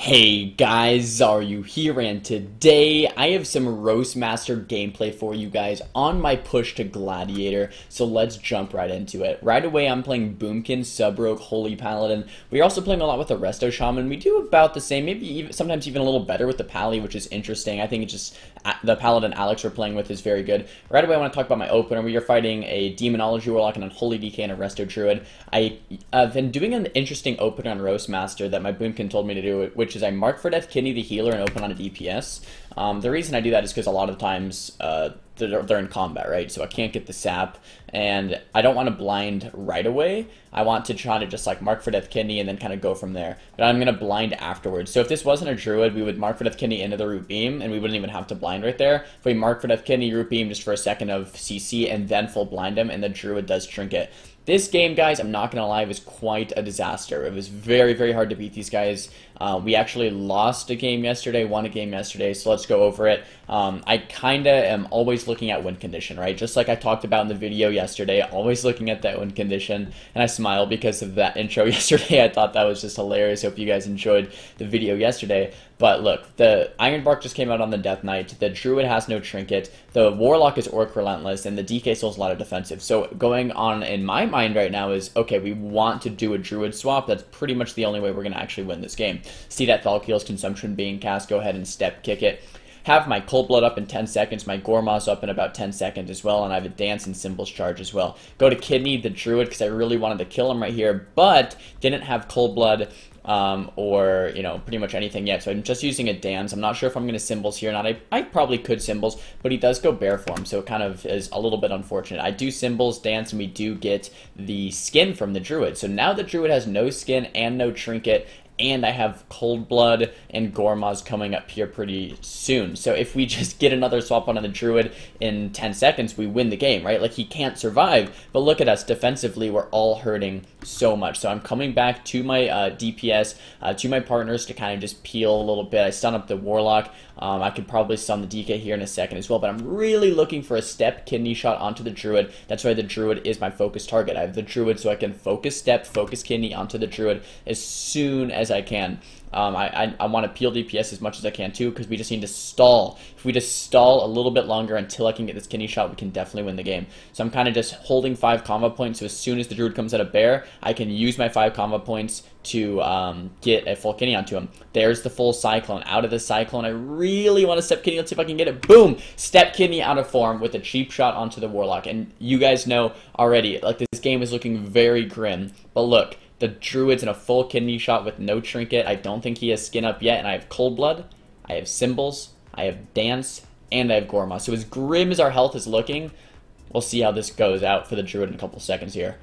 Hey guys, Xaryu here, and today I have some Roastmaster gameplay for you guys on my push to Gladiator, so let's jump right into it. Right away I'm playing Boomkin, Subrogue, Holy Paladin. We're also playing a lot with the Resto Shaman. We do about the same, maybe even, sometimes even a little better with the Pally, which is interesting. I think it's just the Paladin Alex we're playing with is very good. Right away I want to talk about my opener. We are fighting a Demonology Warlock and a Holy DK and a Resto Druid. I've been doing an interesting opener on Roastmaster that my Boomkin told me to do, which is I mark for death Kidney the healer and open on a DPS. The reason I do that is because a lot of times they're in combat, right? So I can't get the sap, and I don't want to blind right away. I want to try to just like mark for death Kidney and then kind of go from there. But I'm going to blind afterwards. So if this wasn't a Druid, we would mark for death Kidney into the Root Beam, and we wouldn't even have to blind right there. If we mark for death Kidney, Root Beam just for a second of CC, and then full blind him, and the Druid does Trinket. This game, guys, I'm not going to lie, was quite a disaster. It was very, very hard to beat these guys. We actually lost a game yesterday, won a game yesterday, so let's go over it. I kind of am always looking at win condition, right? Just like I talked about in the video yesterday, always looking at that win condition, and I smile because of that intro yesterday. I thought that was just hilarious. Hope you guys enjoyed the video yesterday. But look, the Ironbark just came out on the Death Knight, the Druid has no Trinket, the Warlock is Orc Relentless, and the DK still has a lot of defensive. So going on in my mind right now is, okay, we want to do a Druid swap. That's pretty much the only way we're going to actually win this game. See that Thalkiel's Consumption being cast, go ahead and step kick it. Have my Cold Blood up in 10 seconds, my Gormaz up in about 10 seconds as well, and I have a Dance and Symbols charge as well. Go to Kidney, the Druid, because I really wanted to kill him right here, but didn't have Cold Blood or, you know, pretty much anything yet. So I'm just using a Dance. I'm not sure if I'm going to Symbols here or not. I probably could Symbols, but he does go Bear form, so it kind of is a little bit unfortunate. I do Symbols, Dance, and we do get the skin from the Druid. So now the Druid has no skin and no Trinket, and I have Cold Blood and Gormaz coming up here pretty soon. So if we just get another swap on the Druid in 10 seconds, we win the game, right? Like, he can't survive, but look at us. Defensively, we're all hurting so much. So I'm coming back to my DPS, to my partners to kind of just peel a little bit. I stun up the Warlock. I could probably stun the DK here in a second as well, but I'm really looking for a step kidney shot onto the Druid. That's why the Druid is my focus target. I have the Druid so I can focus step, focus kidney onto the Druid as soon as I can. I want to peel DPS as much as I can too, because we just need to stall. If we just stall a little bit longer until I can get this kidney shot, we can definitely win the game. So I'm kind of just holding 5 combo points, so as soon as the Druid comes out of Bear, I can use my 5 combo points to get a full kidney onto him. There's the full Cyclone. Out of the Cyclone, I really want to step kidney. Let's see if I can get it. Boom! Step kidney out of form with a cheap shot onto the Warlock. And you guys know already, like, this game is looking very grim. But look, the Druid's in a full kidney shot with no Trinket. I don't think he has skin up yet, and I have Cold Blood, I have Symbols, I have Dance, and I have Gormaz. So as grim as our health is looking, we'll see how this goes out for the Druid in a couple seconds here.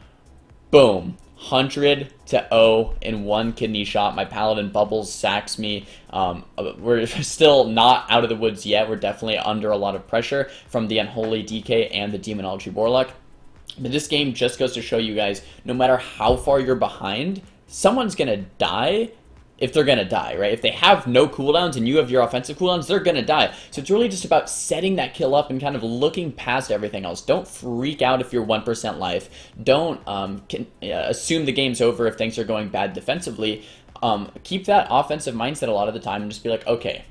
Boom. 100-0 in 1 kidney shot. My Paladin Bubbles sacks me. We're still not out of the woods yet. We're definitely under a lot of pressure from the Unholy DK and the Demonology Warlock. But this game just goes to show you guys, no matter how far you're behind, someone's going to die if they're going to die, right? If they have no cooldowns and you have your offensive cooldowns, they're going to die. So it's really just about setting that kill up and kind of looking past everything else. Don't freak out if you're 1% life. Don't assume the game's over if things are going bad defensively. Keep that offensive mindset a lot of the time and just be like, okay,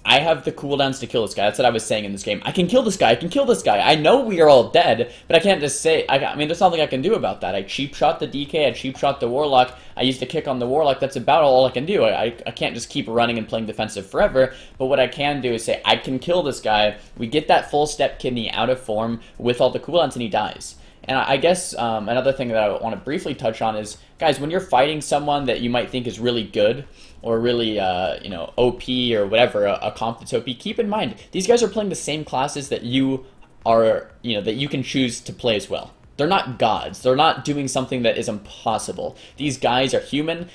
I have the cooldowns to kill this guy. That's what I was saying in this game. I can kill this guy. I can kill this guy. I know we are all dead, but I can't just say... I mean, there's nothing I can do about that. I cheap shot the DK. I cheap shot the Warlock. I used a kick on the Warlock. That's about all I can do. I can't just keep running and playing defensive forever, but what I can do is say, I can kill this guy. We get that full step kidney out of form with all the cooldowns, and he dies. And I guess another thing that I want to briefly touch on is, guys, when you're fighting someone that you might think is really good or really, you know, OP or whatever, a comp that's OP, keep in mind, these guys are playing the same classes that you are, you know, that you can choose to play as well. They're not gods. They're not doing something that is impossible. These guys are human.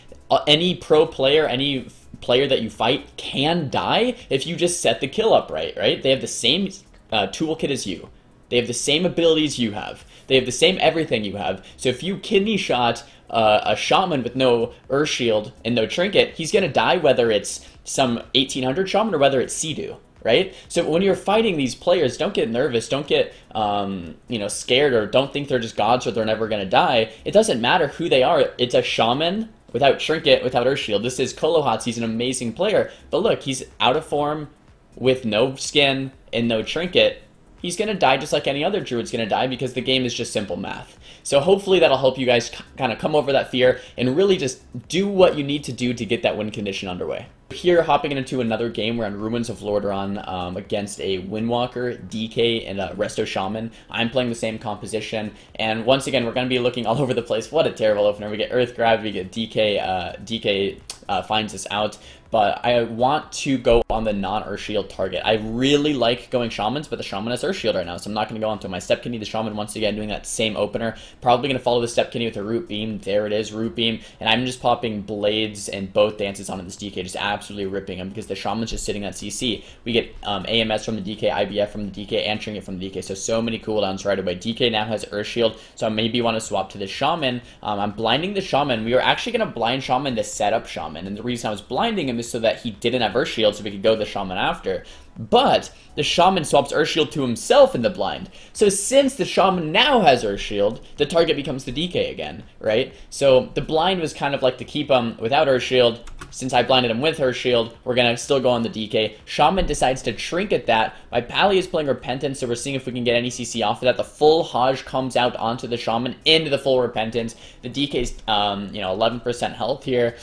Any pro player, any player that you fight can die if you just set the kill up right? They have the same toolkit as you. They have the same abilities you have. They have the same everything you have. So if you kidney shot a shaman with no Earth Shield and no Trinket, he's going to die whether it's some 1800 shaman or whether it's Sea-Doo, right? So when you're fighting these players, don't get nervous. Don't get you know, scared, or don't think they're just gods or they're never going to die. It doesn't matter who they are. It's a shaman without Trinket, without Earthshield. This is Kolohotz. He's an amazing player. But look, he's out of form with no skin and no Trinket. He's going to die just like any other Druid's going to die because the game is just simple math. So hopefully that'll help you guys kind of come over that fear and really just do what you need to do to get that win condition underway. Here, hopping into another game, we're on Ruins of Lordaeron against a Windwalker, DK, and a Resto Shaman. I'm playing the same composition, and once again, we're going to be looking all over the place. What a terrible opener. We get Earth Grab, we get DK finds us out, but I want to go on the non-Earthshield target. I really like going Shamans, but the Shaman has Earthshield right now, so I'm not going to go onto my Step Kidney. The Shaman, once again, doing that same opener. Probably going to follow the Step Kidney with a Root Beam. There it is, Root Beam, and I'm just popping Blades and both dances onto this DK, just absolutely ripping him because the Shaman's just sitting at CC. We get AMS from the DK, IBF from the DK, and Trinket from the DK, so many cooldowns right away. DK now has Earthshield, so I maybe want to swap to the Shaman. I'm blinding the Shaman. We were actually going to blind Shaman to set up Shaman, and the reason I was blinding him is so that he didn't have Earthshield, so we could go the Shaman after. But the Shaman swaps Earthshield to himself in the blind. So since the Shaman now has Earthshield, the target becomes the DK again, right? So the blind was kind of like to keep him without Earthshield. Since I blinded him with Earthshield, we're going to still go on the DK. Shaman decides to Trinket that. My Pally is playing Repentance, so we're seeing if we can get any CC off of that. The full Hajj comes out onto the Shaman into the full Repentance. The DK's 11% health here.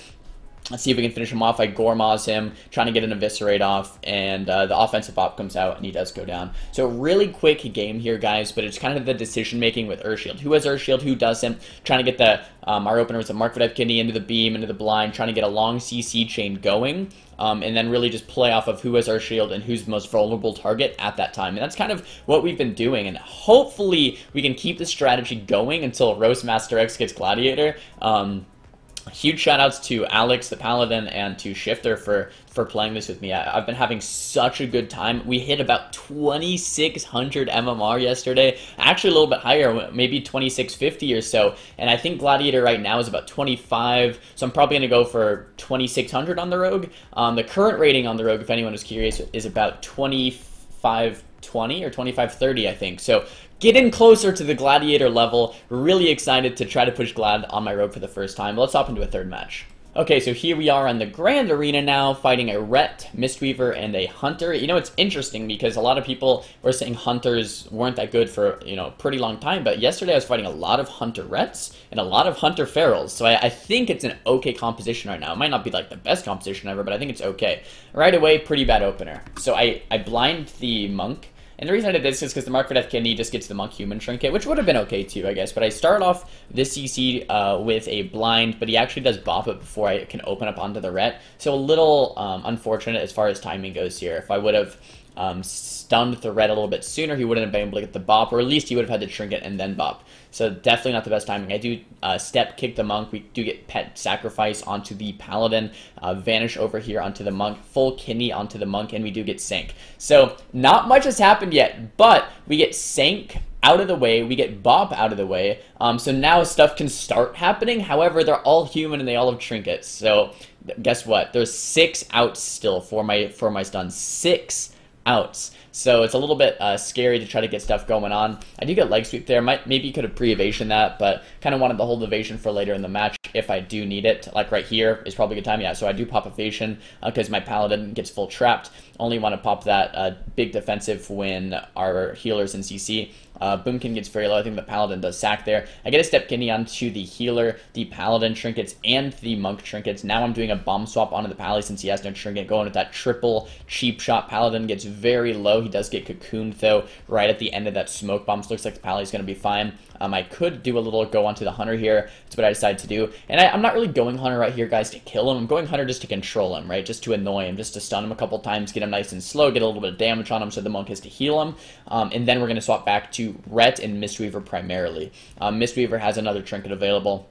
Let's see if we can finish him off. I Gormaz him, trying to get an Eviscerate off, and the offensive op comes out, and he does go down. So really quick game here, guys, but it's kind of the decision-making with Earthshield. Who has Earthshield? Who doesn't? Trying to get the, our opener with the Mark Videv Kidney into the beam, into the blind, trying to get a long CC chain going, and then really just play off of who has Earthshield and who's the most vulnerable target at that time. And that's kind of what we've been doing, and hopefully we can keep the strategy going until Roastmasterx gets Gladiator. Huge shoutouts to Alex, the Paladin, and to Shifter for playing this with me. I've been having such a good time. We hit about 2,600 MMR yesterday. Actually, a little bit higher, maybe 2,650 or so. And I think Gladiator right now is about 25, so I'm probably going to go for 2,600 on the Rogue. The current rating on the Rogue, if anyone is curious, is about 2520 or 2530, I think. So getting closer to the Gladiator level. Really excited to try to push Glad on my Rogue for the first time. Let's hop into a third match. Okay, so here we are on the Grand Arena now, fighting a Ret, Mistweaver, and a Hunter. You know, it's interesting because a lot of people were saying Hunters weren't that good for, a pretty long time, but yesterday I was fighting a lot of Hunter Rets and a lot of Hunter Ferals, so I think it's an okay composition right now. It might not be like the best composition ever, but I think it's okay. Right away, pretty bad opener. So I blind the Monk. And the reason I did this is because the Mark Videv Kidney just gets the Monk Human Trinket, which would have been okay too, I guess. But I start off this CC with a blind, but he actually does bop it before I can open up onto the Ret. So a little unfortunate as far as timing goes here. If I would have stunned the Ret a little bit sooner, he wouldn't have been able to get the bop, or at least he would have had to Trinket and then bop. So definitely not the best timing. I do step kick the Monk. We do get Pet Sacrifice onto the Paladin, vanish over here onto the Monk, full Kidney onto the Monk, and we do get Sank. So not much has happened yet, but we get Sank out of the way, we get Bop out of the way, so now stuff can start happening. However, they're all human and they all have Trinkets. So guess what? There's 6 outs still for my stun. 6 outs. So it's a little bit scary to try to get stuff going on. I do get leg sweep there. Maybe could have pre-evasion that, but kind of wanted to hold evasion for later in the match if I do need it. Like right here is probably a good time. Yeah, so I do pop evasion because my Paladin gets full trapped. Only want to pop that big defensive when our healer's in CC. Boomkin gets very low. I think the Paladin does sack there. I get a Step Kidney onto the healer, the Paladin trinkets, and the Monk trinkets. Now I'm doing a bomb swap onto the Pally since he has no trinket, going with that triple cheap shot. Paladin gets very low. He does get cocooned, though, right at the end of that smoke bomb. So looks like the Pally's going to be fine. I could do a little go onto the Hunter here. That's what I decided to do. And I'm not really going Hunter right here, guys, to kill him. I'm going Hunter just to control him, right? Just to annoy him, just to stun him a couple times, get him nice and slow, get a little bit of damage on him so the Monk has to heal him. And then we're going to swap back to Ret and Mistweaver primarily. Mistweaver has another trinket available.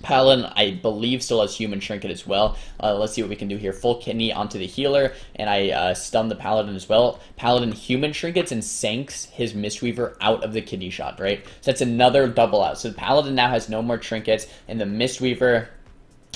Paladin, I believe, still has human trinket as well. Let's see what we can do here. Full kidney onto the healer, and I stun the Paladin as well. Paladin human trinkets and sanks his Mistweaver out of the kidney shot, right? So that's another double out. So the Paladin now has no more trinkets, and the Mistweaver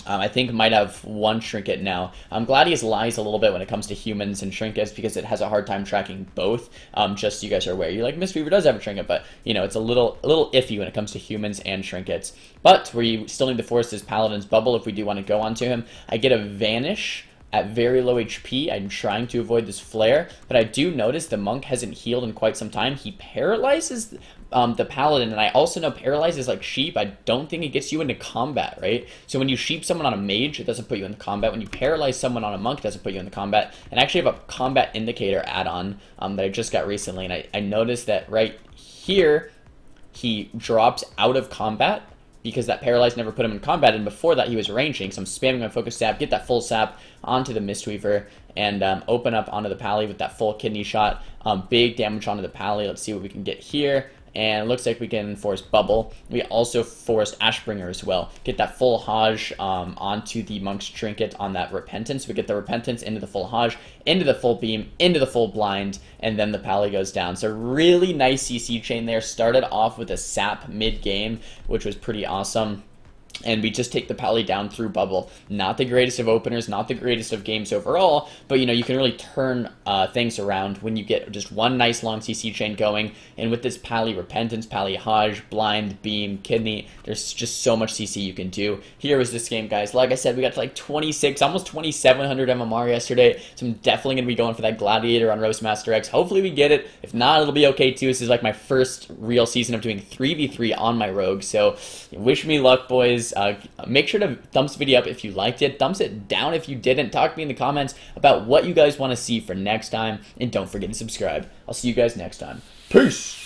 I think might have one trinket now. Gladius lies a little bit when it comes to humans and trinkets because it has a hard time tracking both. Just so you guys are aware, you're like, Mistweaver does have a trinket, but you know it's a little iffy when it comes to humans and trinkets. But we still need to force this Paladin's bubble if we do want to go onto him. I get a vanish at very low HP. I'm trying to avoid this flare, but I do notice the monk hasn't healed in quite some time. He paralyzes the paladin, and I also know paralyze is like sheep. I don't think it gets you into combat, right? So when you sheep someone on a mage, it doesn't put you in combat. When you paralyze someone on a monk, it doesn't put you into combat. And I actually have a combat indicator add-on that I just got recently, and I noticed that right here, he drops out of combat because that paralyze never put him in combat, and before that he was ranging. So I'm spamming my focus sap, get that full sap onto the Mistweaver, and open up onto the Pally with that full kidney shot. Big damage onto the Pally. Let's see what we can get here. And it looks like we can force Bubble. We also forced Ashbringer as well. Get that full Hajj onto the Monk's Trinket on that Repentance. We get the Repentance into the full Hajj, into the full Beam, into the full Blind, and then the Pally goes down. So really nice CC chain there. Started off with a Sap mid-game, which was pretty awesome. And we just take the Pally down through Bubble. Not the greatest of openers, not the greatest of games overall, but you know, you can really turn things around when you get just one nice long CC chain going. And with this Pally Repentance, Pally Hajj, Blind, Beam, Kidney, there's just so much CC you can do. Here was this game, guys. Like I said, we got to like 26, almost 2,700 MMR yesterday, so I'm definitely going to be going for that Gladiator on Roastmasterx. Hopefully we get it. If not, it'll be okay too. This is like my first real season of doing 3v3 on my Rogue, so wish me luck, boys. Make sure to thumbs the video up if you liked it. Thumbs it down if you didn't. Talk to me in the comments about what you guys want to see for next time. And don't forget to subscribe. I'll see you guys next time. Peace!